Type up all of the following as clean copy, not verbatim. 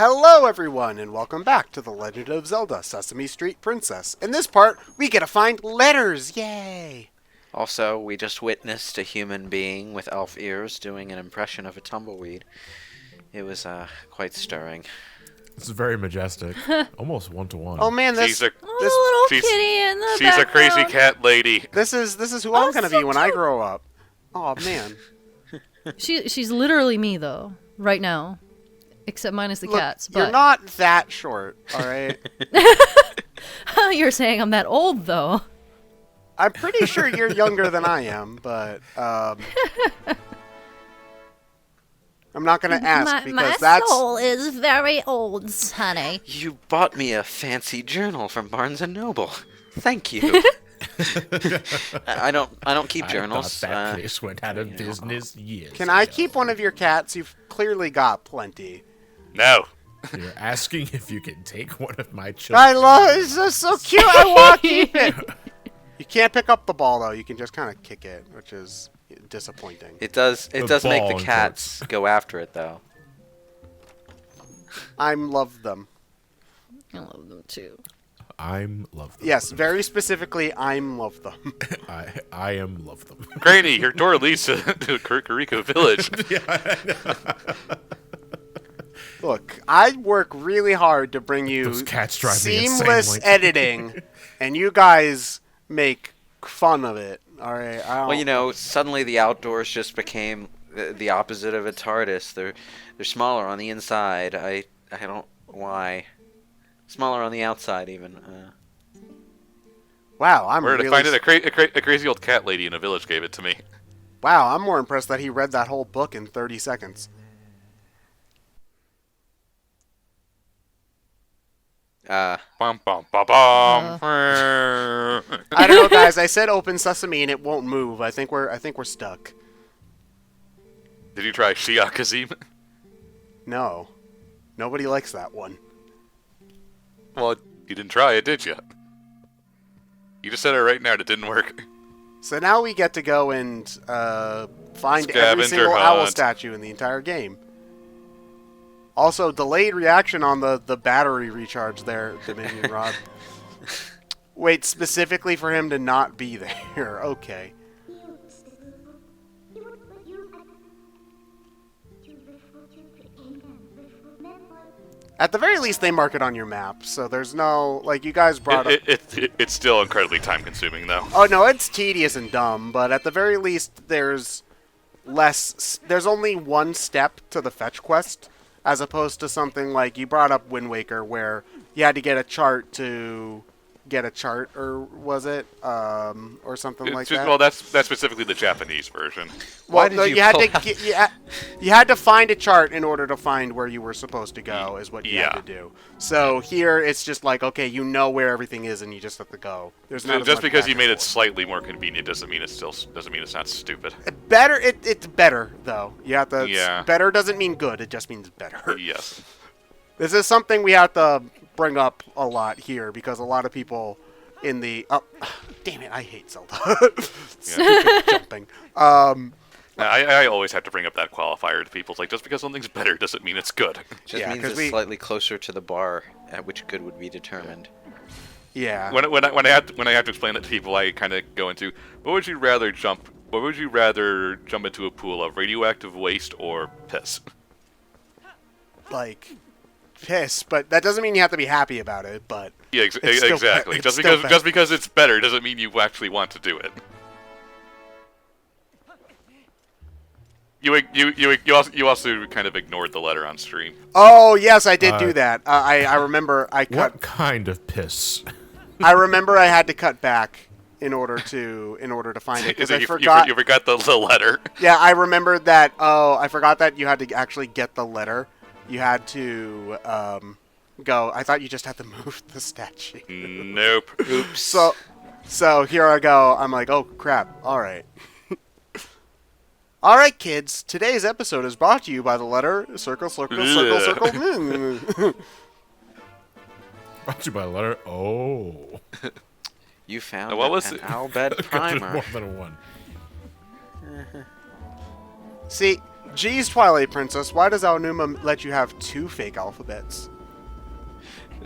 Hello everyone, and welcome back to The Legend of Zelda Sesame Street Princess. In this part, we get to find letters! Yay! Also, we just witnessed a human being with elf ears doing an impression of a tumbleweed. It was quite stirring. It's very majestic. Almost one-to-one. Oh man, She's a little kitty in the she's a crazy cat lady. this is who I'm gonna be when I grow up. Oh man. She's literally me though, right now, except minus the Look, cats. But you're not that short, alright? You're saying I'm that old though. I'm pretty sure you're younger than I am, but I'm not gonna ask because that's... soul is very old, honey. You bought me a fancy journal from Barnes & Noble. Thank you. I don't keep journals. I thought that place went out of business years Can I ago. keep one of your cats? You've clearly got plenty. No. You're asking if you can take one of my children. I love it. It's just so cute. I want to keep it. You can't pick up the ball though. You can just kind of kick it, which is disappointing. It does make ball the cats go after it though. I love them. I love them too. I'm love them. Yes, very specifically, I love them. I am love them. Granny, your door leads to Kakariko Village. Look, I work really hard to bring you Those cats drive me seamless insane, editing, and you guys make fun of it. All right. Well, you know, suddenly the outdoors just became the opposite of a Tardis. They're smaller on the inside. I don't why. Smaller on the outside even. Wow, I'm Where really... to find it? A crazy old cat lady in a village gave it to me. Wow, I'm more impressed that he read that whole book in 30 seconds. Bum bum bum bum. I don't know, guys. I said open sesame and it won't move. I think we're stuck. Did you try Shiakazim? No, nobody likes that one. Well, you didn't try it, did you? You just said it right now and it didn't work. So now we get to go and find every Scavenger single owl hunt. statue in the entire game. Also, delayed reaction on the battery recharge there, Dominion Rod. Wait, specifically for him to not be there. Okay. At the very least, they mark it on your map, so there's no... Like, you guys brought up... It's still incredibly time-consuming, though. Oh, no, it's tedious and dumb, but at the very least, there's less... There's only one step to the fetch quest, as opposed to something like... You brought up Wind Waker, where you had to get a chart to... Get a chart, or was it? Or something like that? Well, that's specifically the Japanese version. Well, Why did no, you you had pull to you had to find a chart in order to find where you were supposed to go, is what you had to do. So here it's just like, okay, you know where everything is, and you just have to go. There's not as Just much because back you and made it forth. slightly more convenient doesn't mean it's not stupid. Better. It's better though. You have to. Yeah. Better doesn't mean good. It just means better. Yes. This is something we have to bring up a lot here because a lot of people in the damn it, I hate Zelda. Stupid jumping. I always have to bring up that qualifier to people. It's like, just because something's better doesn't mean it's good. Just Yeah, means 'cause it's slightly closer to the bar at which good would be determined. Yeah. When I have to explain it to people, I kind of go into, what would you rather jump into a pool of, radioactive waste or piss? Like piss, but that doesn't mean you have to be happy about it. But Yeah, it's still exactly. it's Just still because it's better doesn't mean you actually want to do it. You also kind of ignored the letter on stream. Oh yes, I did do that. I remember I cut. What kind of piss? I remember I had to cut back in order to find it because I forgot. You forgot the letter. Yeah, I remembered that. Oh, I forgot that you had to actually get the letter. You had to go. I thought you just had to move the statue. Nope. Oops. So here I go. I'm like, oh crap. All right. All right, kids. Today's episode is brought to you by the letter circle, circle, circle, circle. Brought to you by letter O. You found What was an it? Albed There's primer. more than one. See, Geez, Twilight Princess, why does Aonuma let you have 2 fake alphabets?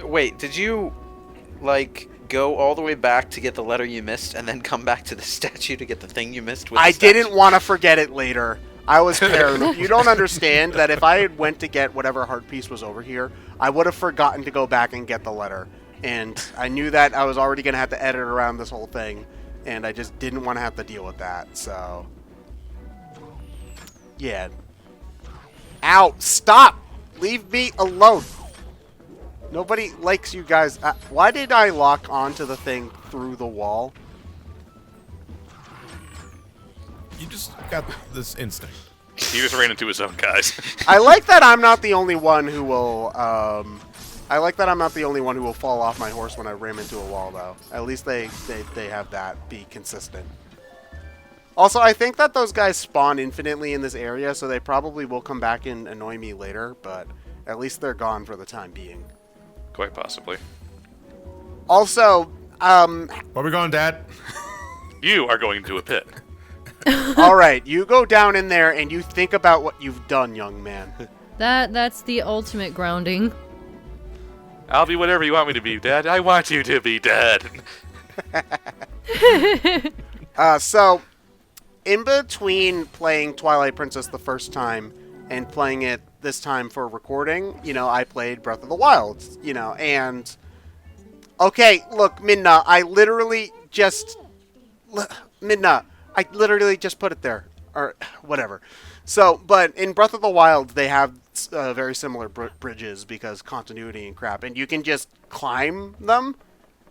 Wait, did you, like, go all the way back to get the letter you missed and then come back to the statue to get the thing you missed with the I statue? didn't want to forget it later. I was paranoid. You don't understand that if I had went to get whatever heart piece was over here, I would have forgotten to go back and get the letter. And I knew that I was already going to have to edit around this whole thing, and I just didn't want to have to deal with that, so... Yeah. Ow! Stop! Leave me alone! Nobody likes you guys. Why did I lock onto the thing through the wall? You just got this instinct. He just ran into his own guys. I like that I'm not the only one who will, I like that I'm not the only one who will fall off my horse when I ram into a wall, though. At least they have that be consistent. Also, I think that those guys spawn infinitely in this area, so they probably will come back and annoy me later, but at least they're gone for the time being. Quite possibly. Also, Where we going, Dad? You are going to a pit. alright, you go down in there and you think about what you've done, young man. That's the ultimate grounding. I'll be whatever you want me to be, Dad. I want you to be Dad. So, in between playing Twilight Princess the first time and playing it this time for recording, you know, I played Breath of the Wild, you know, and... Okay, look, Minna, I literally just put it there. Or, whatever. So, but in Breath of the Wild, they have very similar bridges because continuity and crap, and you can just climb them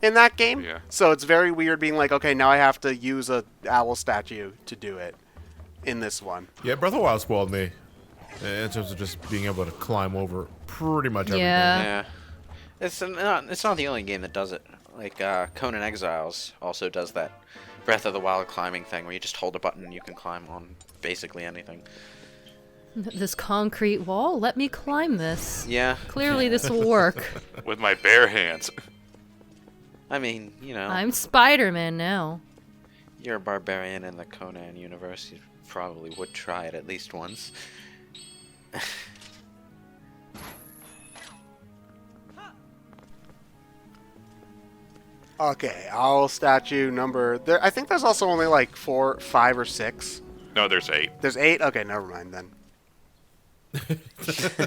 in that game. Yeah. So it's very weird being like, okay, now I have to use a owl statue to do it in this one. Yeah, Breath of the Wild spoiled me in terms of just being able to climb over pretty much everything. Yeah. Yeah. It's not the only game that does it. Like, Conan Exiles also does that Breath of the Wild climbing thing where you just hold a button and you can climb on basically anything. This concrete wall? Let me climb this. Yeah. Clearly this will work. With my bare hands. I mean, you know, I'm Spider-Man now. you're a barbarian in the Conan universe. You probably would try it at least once. Okay, owl statue number... I think there's also only like 4, 5, or 6. No, there's 8. There's 8? Okay, never mind then.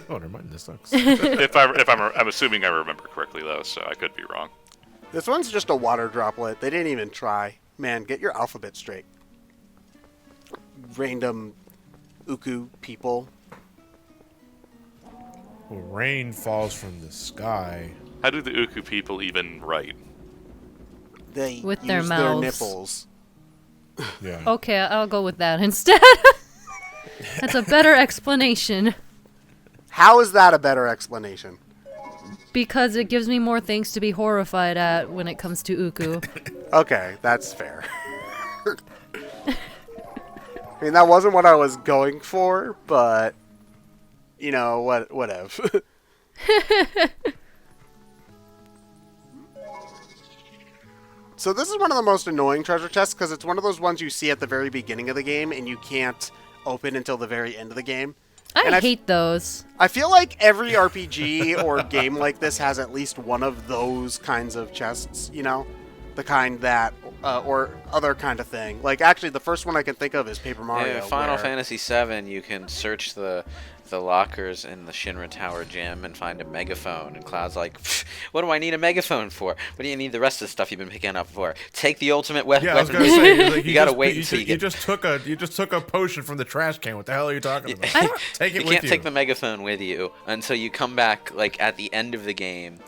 Oh, never mind. This sucks. I'm assuming I remember correctly though, so I could be wrong. This one's just a water droplet. They didn't even try. Man, get your alphabet straight. Random Uku people. Well, rain falls from the sky. How do the Uku people even write? They With use their their mouths. nipples. Yeah. Okay, I'll go with that instead. That's a better explanation. How is that a better explanation? Because it gives me more things to be horrified at when it comes to Uku. Okay, that's fair. I mean, that wasn't what I was going for, but... You know, whatever. So this is one of the most annoying treasure chests because it's one of those ones you see at the very beginning of the game and you can't open until the very end of the game. I hate those. I feel like every RPG or game like this has at least one of those kinds of chests, you know? The kind that, or other kind of thing. Like, actually, the first one I can think of is Paper Mario. Yeah, Final where- Fantasy VII, you can search the lockers in the Shinra Tower gym and find a megaphone. And Cloud's like, what do I need a megaphone for? What do you need the rest of the stuff you've been picking up for? Take the ultimate weapon. Yeah, I was gonna say, like, you gotta just- wait until you get. You just took a potion from the trash can. What the hell are you talking about? Take it You with can't you. take the megaphone with you until you come back, like at the end of the game,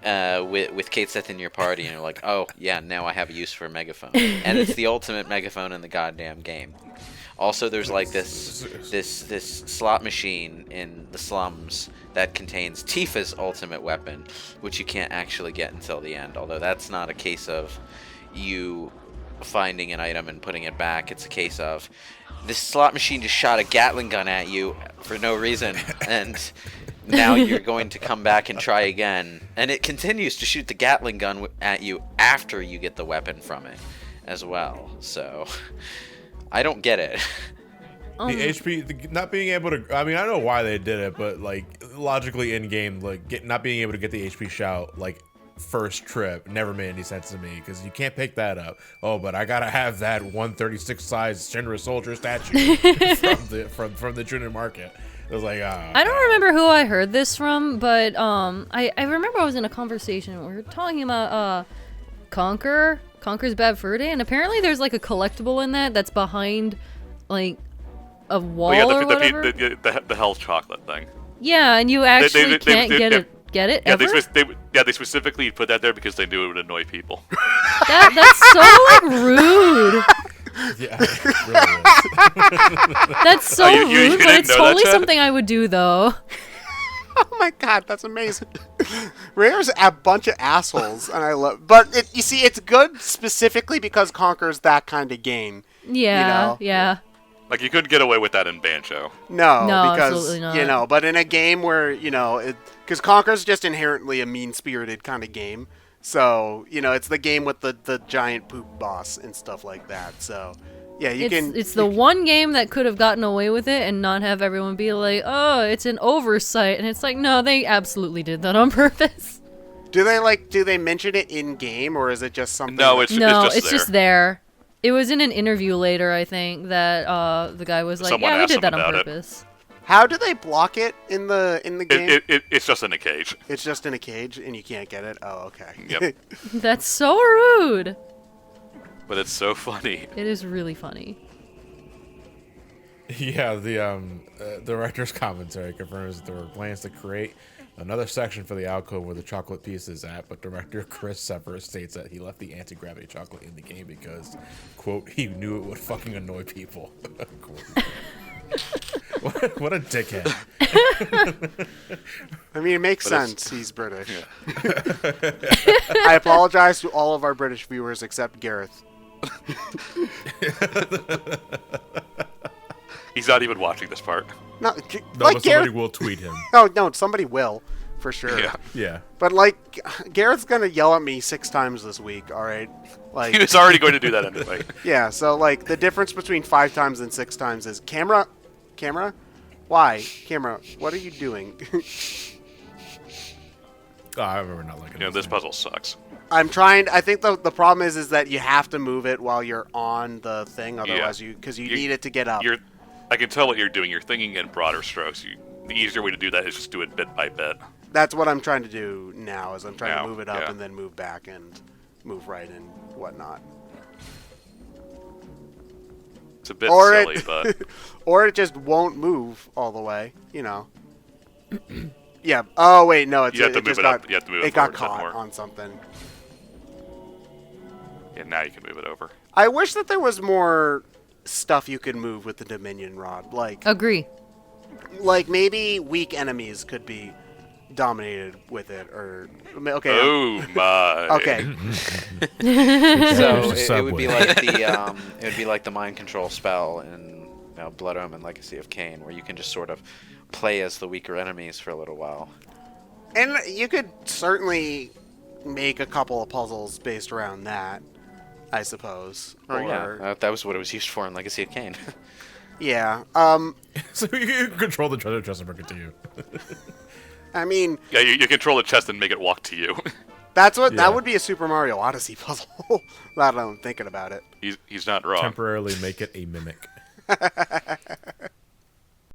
with Kate Seth in your party, and you're like, oh yeah, now I have a use for a megaphone, and it's the ultimate megaphone in the goddamn game. Also, there's like this slot machine in the slums that contains Tifa's ultimate weapon, which you can't actually get until the end. Although that's not a case of you finding an item and putting it back. It's a case of this slot machine just shot a Gatling gun at you for no reason, and now you're going to come back and try again. And it continues to shoot the Gatling gun at you after you get the weapon from it as well. So I don't get it. HP, not being able to. I mean, I know why they did it, but like logically in game, like not being able to get the HP shout like first trip never made any sense to me because you can't pick that up. Oh, but I gotta have that 136 size Shinra soldier statue from the junior market. It was like, I don't remember who I heard this from, but I remember I was in a conversation where we were talking about Conker's Bad Fur Day, and apparently there's like a collectible in that's behind like a wall or whatever. The health chocolate thing. Yeah, and you actually can't get it. Get it? Yeah, Ever? they specifically put that there because they knew it would annoy people. That's so like rude. yeah, it really is. That's so you rude, but didn't it's know that, totally Chad? something I would do though. Oh my god, that's amazing. Rare's a bunch of assholes, and I love. But you see, it's good specifically because Conker's that kind of game. Yeah, You know? yeah. Like you couldn't get away with that in Banjo. No, No, because absolutely not. but in a game where because Conker's just inherently a mean-spirited kind of game. So it's the game with the giant poop boss and stuff like that. So yeah, It's the one game that could have gotten away with it and not have everyone be like, "Oh, it's an oversight," and it's like, no, they absolutely did that on purpose. Do they mention it in game, or is it just something? No, it's just there. It was in an interview later, I think, that the guy was like, Someone "Yeah, we asked did him that on about it. purpose." How do they block it in the game? It's just in a cage. It's just in a cage, and you can't get it. Oh, okay. Yep. That's so rude. But it's so funny. It is really funny. Yeah, the director's commentary confirms that there were plans to create another section for the alcove where the chocolate piece is at, but director Chris Sever states that he left the anti-gravity chocolate in the game because, quote, he knew it would fucking annoy people. what a dickhead. I mean, it makes But sense. He's British. I apologize to all of our British viewers except Gareth. He's not even watching this part. No, No, like but somebody Gareth. will tweet him. Oh no, somebody will, for sure. Yeah. Yeah. But like, Gareth's gonna yell at me 6 times this week. All right, He like, was already going to do that anyway. yeah. So like, the difference between 5 times and 6 times is camera. Why, camera? What are you doing? Oh, I remember not liking This thing. puzzle sucks. I'm trying. I think the problem is that you have to move it while you're on the thing, otherwise because you need it to get up. I can tell what you're doing. You're thinking in broader strokes. The easier way to do that is just do it bit by bit. That's what I'm trying to do now. Is I'm trying to move it up Yeah. and then move back and move right and whatnot. It's a bit Or silly, it, but or it just won't move all the way. Yeah. Oh wait, no. It's You have to it move just it up- got, you have to move it it got forward a bit caught more. on something. yeah, now you can move it over. I wish that there was more stuff you could move with the Dominion Rod. Agree. Like maybe weak enemies could be dominated with it, or okay. Oh my. Okay. So There's it a would be subway. like the mind control spell in Blood Omen Legacy of Kain, where you can just sort of play as the weaker enemies for a little while. And you could certainly make a couple of puzzles based around that, I suppose. Oh yeah, that was what it was used for in Legacy of Kain. Yeah. So you can control the treasure chest and bring it to you. I mean, Yeah, you control the chest and make it walk to you. that Yeah. would be a Super Mario Odyssey puzzle. Now that I'm thinking about it. He's not wrong. Temporarily make it a mimic.